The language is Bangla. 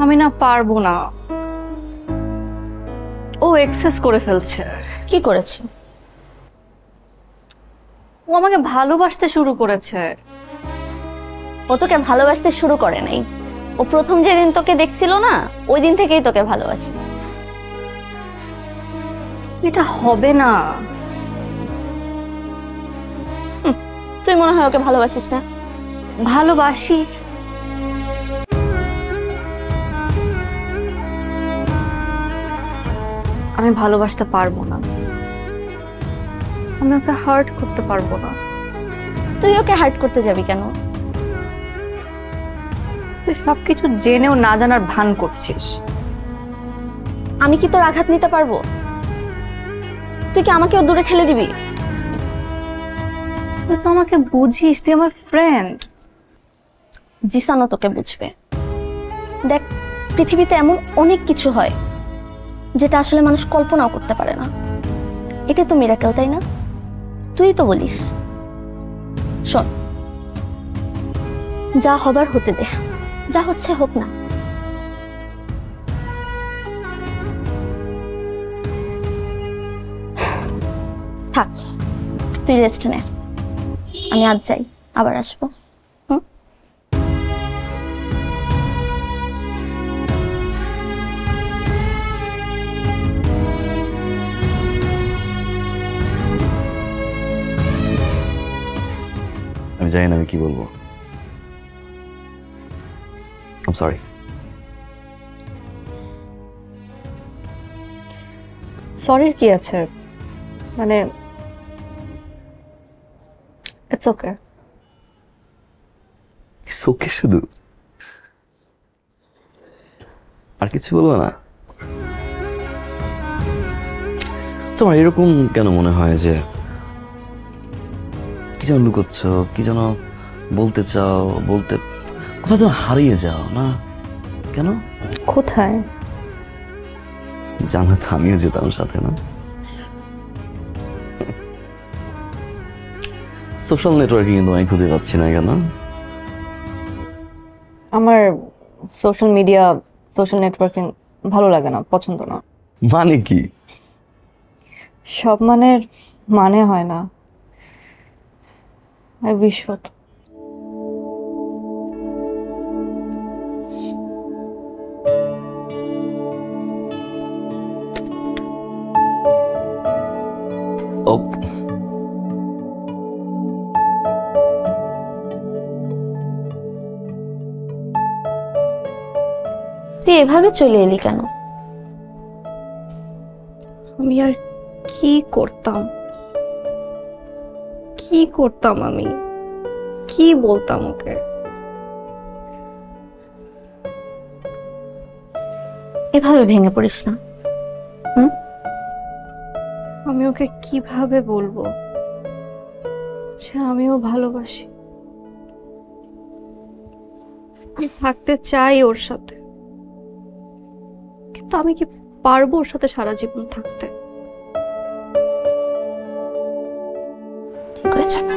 আমি না পারবো না। ও এক্সেস করে ফেলছে। কি করেছে? ও আমাকে ভালোবাসতে শুরু করেছে। ও তোকে ভালোবাসতে শুরু করে নাই, ও প্রথম যেদিন তোকে দেখছিল না ওই দিন থেকেই তোকে ভালোবাসে। এটা হবে না। তুই মনে হয় ওকে ভালোবাসিস না। ভালোবাসি, আমি ভালোবাসতে পারবো না। আমি ওকে হার্ট করতে পারবো না। তুই ওকে হার্ট করতে যাবি কেন? তুই সবকিছু জেনেও না জানার ভান করছিস। আমি কি তোর আঘাত নিতে পারবো? তুই কি আমাকেও দূরে ঠেলে দিবি? তুই তো আমাকে বুঝিস, তুই আমার ফ্রেন্ড। জিসানও তোকে বুঝবে। দেখ, পৃথিবীতে এমন অনেক কিছু হয় যেটা আসলে মানুষ কল্পনাও করতে পারে না। এটা তো মিরাকেল, তাই না? তুই তো বলিস। শোন, যা হবার হতে দে, যা হচ্ছে হোক না। থাক, তুই রেস্ট নে, আমি আজ যাই, আবার আসবো। আমি জানি না আমি কি বলবো। I'm sorry. সরির কি আছে, মানে ইটস ওকে। It's okay শুধু, আর কিছু বলবো না? তোমার এরকম কেন মনে হয় যে কি যেন লুকোচ্ছ, কি যেন বলতে চাও, বলতে কোথাও যেন হারিয়ে যাও না কেন? কোথায়? জানো তো আমিও যেতাম সাথে, না? সোশ্যাল নেটওয়ার্কিং কিন্তু আমি খুঁজে পাচ্ছি না কেন? আমার সোশ্যাল মিডিয়া, সোশ্যাল নেটওয়ার্কিং ভালো লাগে না, পছন্দ না। মানে কি? সব মানের মানে হয় না। আই উইশ হতো। ও তুই এভাবে চলে এলি কেন? আমি আর কি করতাম, কি করতাম, আমি কি বলতাম ওকে? এভাবে ভেঙে পড়িস না। আমি ওকে কিভাবে বলবো যে আমিও ভালোবাসি, আমি থাকতে চাই ওর সাথে, কিন্তু আমি কি পারবো ওর সাথে সারা জীবন থাকতে? ঠিক হয়ে যাবে।